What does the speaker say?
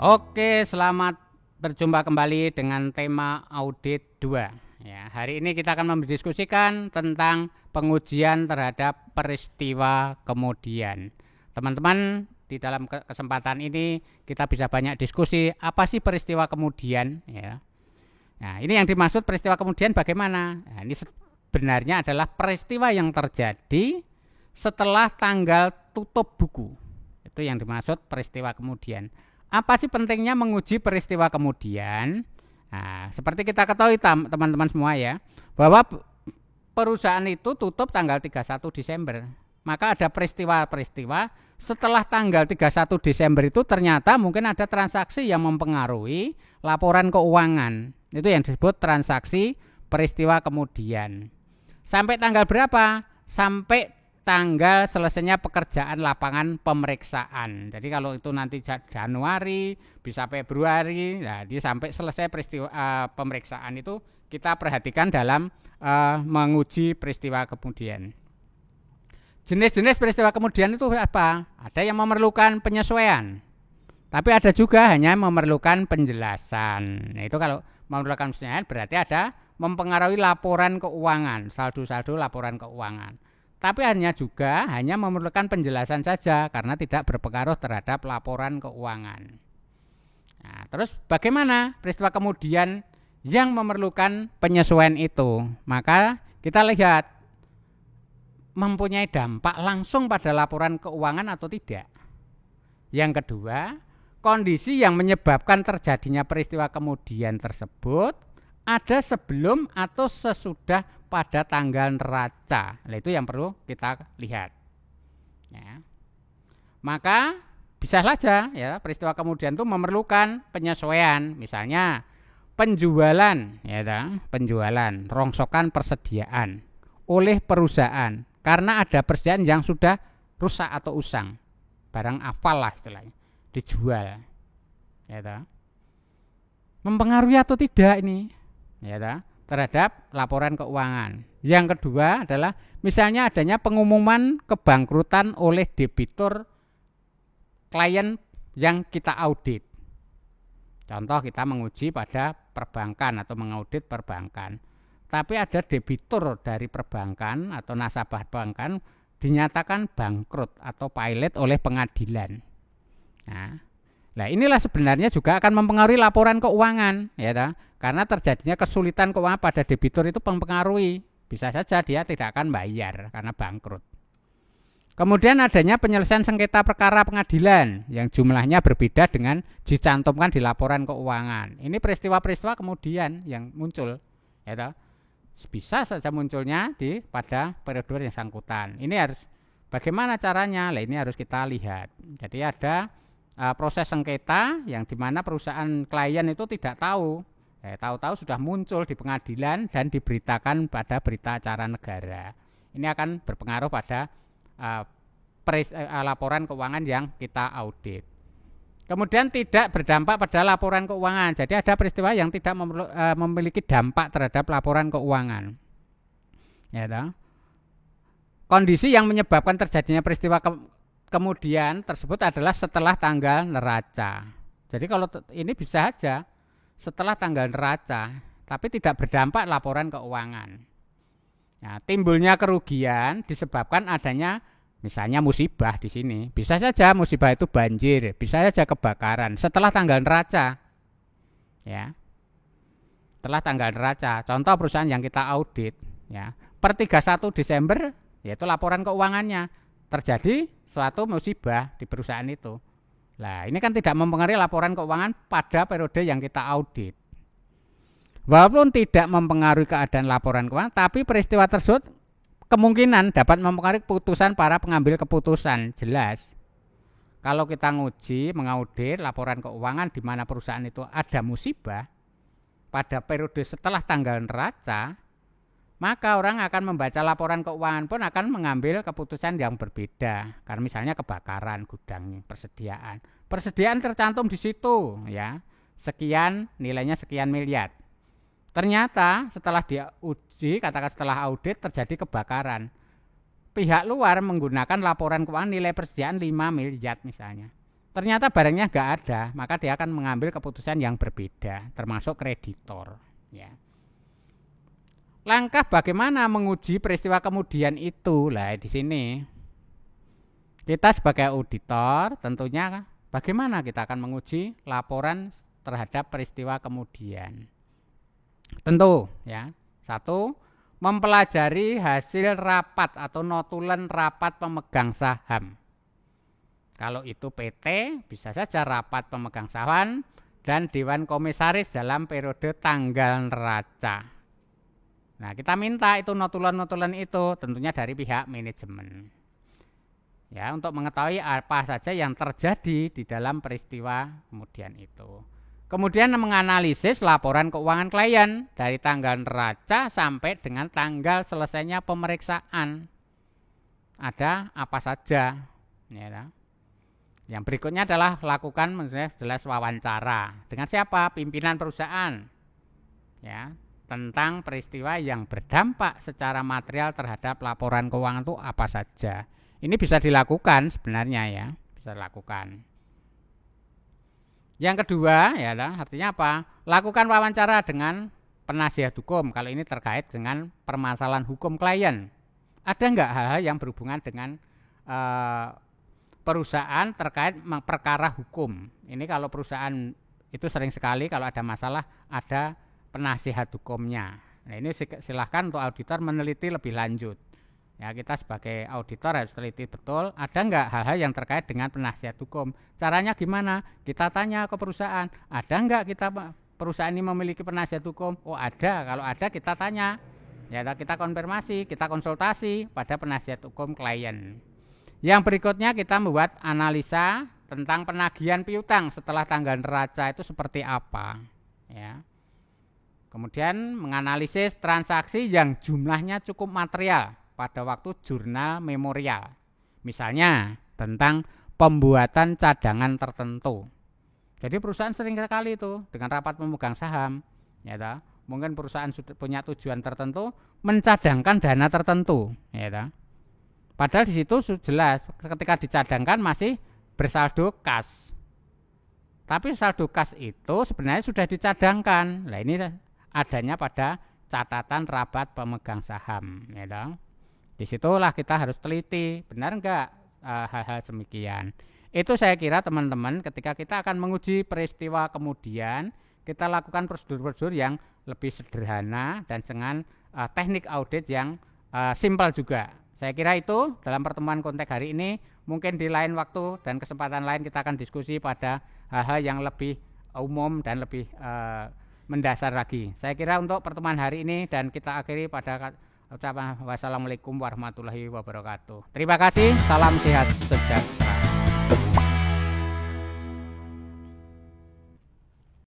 Oke, selamat berjumpa kembali dengan tema audit 2. Ya, hari ini kita akan mendiskusikan tentang pengujian terhadap peristiwa kemudian. Teman-teman, di dalam kesempatan ini kita bisa banyak diskusi apa sih peristiwa kemudian, ya. Nah, ini yang dimaksud peristiwa kemudian bagaimana? Nah, ini sebenarnya adalah peristiwa yang terjadi setelah tanggal tutup buku. Itu yang dimaksud peristiwa kemudian. Apa sih pentingnya menguji peristiwa kemudian? Nah, seperti kita ketahui teman-teman semua ya, bahwa perusahaan itu tutup tanggal 31 Desember. Maka ada peristiwa-peristiwa setelah tanggal 31 Desember itu ternyata mungkin ada transaksi yang mempengaruhi laporan keuangan. Itu yang disebut transaksi peristiwa kemudian. Sampai tanggal berapa? Sampai tanggal selesainya pekerjaan lapangan pemeriksaan. Jadi kalau itu nanti Januari bisa Februari, nah dia sampai selesai peristiwa pemeriksaan itu kita perhatikan dalam menguji peristiwa kemudian. Jenis-jenis peristiwa kemudian itu apa? Ada yang memerlukan penyesuaian, tapi ada juga hanya memerlukan penjelasan. Nah, itu kalau memerlukan penyesuaian berarti ada mempengaruhi laporan keuangan, saldo-saldo laporan keuangan. Tapi hanya memerlukan penjelasan saja karena tidak berpengaruh terhadap laporan keuangan. Nah, terus bagaimana peristiwa kemudian yang memerlukan penyesuaian itu? Maka kita lihat mempunyai dampak langsung pada laporan keuangan atau tidak. Yang kedua, kondisi yang menyebabkan terjadinya peristiwa kemudian tersebut ada sebelum atau sesudah pada tanggal neraca. Nah, itu yang perlu kita lihat. Ya. Maka bisa saja ya peristiwa kemudian itu memerlukan penyesuaian, misalnya penjualan, penjualan rongsokan persediaan oleh perusahaan karena ada persediaan yang sudah rusak atau usang, barang afal lah istilahnya, dijual. Mempengaruhi atau tidak ini? Terhadap laporan keuangan. Yang kedua adalah misalnya adanya pengumuman kebangkrutan oleh debitur klien yang kita audit. Contoh kita menguji pada perbankan atau mengaudit perbankan. Tapi ada debitur dari perbankan atau nasabah perbankan dinyatakan bangkrut atau pilot oleh pengadilan. Nah, inilah sebenarnya juga akan mempengaruhi laporan keuangan, karena terjadinya kesulitan keuangan pada debitur itu mempengaruhi. Bisa saja dia tidak akan bayar karena bangkrut. Kemudian adanya penyelesaian sengketa perkara pengadilan yang jumlahnya berbeda dengan dicantumkan di laporan keuangan. Ini peristiwa-peristiwa kemudian yang muncul, bisa saja munculnya pada periode yang sangkutan. Ini harus bagaimana caranya? Nah, ini harus kita lihat. Jadi ada proses sengketa yang dimana perusahaan klien itu tidak tahu. Tahu-tahu sudah muncul di pengadilan dan diberitakan pada berita acara negara. Ini akan berpengaruh pada laporan keuangan yang kita audit. Kemudian tidak berdampak pada laporan keuangan. Jadi ada peristiwa yang tidak memiliki dampak terhadap laporan keuangan. Kondisi yang menyebabkan terjadinya peristiwa kemudian tersebut adalah setelah tanggal neraca. Jadi kalau ini bisa saja setelah tanggal neraca, tapi tidak berdampak laporan keuangan. Nah, timbulnya kerugian disebabkan adanya misalnya musibah di sini. Bisa saja musibah itu banjir, bisa saja kebakaran setelah tanggal neraca. Setelah tanggal neraca. Contoh perusahaan yang kita audit, per 31 Desember yaitu laporan keuangannya terjadi suatu musibah di perusahaan itu. Nah, ini kan tidak mempengaruhi laporan keuangan pada periode yang kita audit. Walaupun tidak mempengaruhi keadaan laporan keuangan, tapi peristiwa tersebut kemungkinan dapat mempengaruhi keputusan para pengambil keputusan. Jelas. Kalau kita mengaudit laporan keuangan di mana perusahaan itu ada musibah pada periode setelah tanggal neraca, maka orang akan membaca laporan keuangan pun akan mengambil keputusan yang berbeda. Karena misalnya kebakaran gudang persediaan. Persediaan tercantum di situ, sekian, nilainya sekian miliar. Ternyata setelah diuji, katakan setelah audit terjadi kebakaran. Pihak luar menggunakan laporan keuangan nilai persediaan 5 miliar misalnya. ternyata barangnya nggak ada, maka dia akan mengambil keputusan yang berbeda, termasuk kreditor. Ya. Langkah bagaimana menguji peristiwa kemudian itu? Lah di sini kita sebagai auditor tentunya bagaimana kita akan menguji laporan terhadap peristiwa kemudian. Tentu ya, satu, mempelajari hasil rapat atau notulen rapat pemegang saham. Kalau itu PT, bisa saja rapat pemegang saham dan Dewan Komisaris dalam periode tanggal neraca. Nah, kita minta itu notulen-notulen itu tentunya dari pihak manajemen. Ya, untuk mengetahui apa saja yang terjadi di dalam peristiwa kemudian itu. Kemudian menganalisis laporan keuangan klien dari tanggal neraca sampai dengan tanggal selesainya pemeriksaan. Ada apa saja, ya. Yang berikutnya adalah lakukan jelas wawancara. Dengan siapa? Pimpinan perusahaan. Ya, tentang peristiwa yang berdampak secara material terhadap laporan keuangan itu apa saja. Ini bisa dilakukan sebenarnya ya, bisa dilakukan. Yang kedua ya, artinya apa? Lakukan wawancara dengan penasihat hukum kalau ini terkait dengan permasalahan hukum klien. Ada nggak hal-hal yang berhubungan dengan perusahaan terkait perkara hukum? Ini kalau perusahaan itu sering sekali kalau ada masalah ada penasihat hukumnya. Nah ini silahkan untuk auditor meneliti lebih lanjut. Ya kita sebagai auditor harus teliti betul ada nggak hal-hal yang terkait dengan penasihat hukum. Caranya gimana? Kita tanya ke perusahaan, ada nggak perusahaan ini memiliki penasihat hukum? Oh ada, kalau ada kita tanya. Ya kita konfirmasi, kita konsultasi pada penasihat hukum klien. Yang berikutnya kita membuat analisa tentang penagihan piutang setelah tanggal neraca itu seperti apa. Ya. Kemudian menganalisis transaksi yang jumlahnya cukup material pada waktu jurnal memorial. Misalnya tentang pembuatan cadangan tertentu. Jadi perusahaan sering sekali itu dengan rapat pemegang saham. Ya, mungkin perusahaan sudah punya tujuan tertentu mencadangkan dana tertentu. Ya, padahal di situ jelas ketika dicadangkan masih bersaldo kas. Tapi saldo kas itu sebenarnya sudah dicadangkan. Nah ini adanya pada catatan rapat pemegang saham. Ya, disitulah kita harus teliti benar enggak hal-hal demikian. Itu saya kira teman-teman ketika kita akan menguji peristiwa kemudian kita lakukan prosedur-prosedur yang lebih sederhana dan dengan teknik audit yang simpel juga. Saya kira itu dalam pertemuan konteks hari ini. Mungkin di lain waktu dan kesempatan lain kita akan diskusi pada hal-hal yang lebih umum dan lebih mendasar lagi. Saya kira untuk pertemuan hari ini dan kita akhiri pada ucapan wassalamualaikum warahmatullahi wabarakatuh. Terima kasih, salam sehat sejahtera.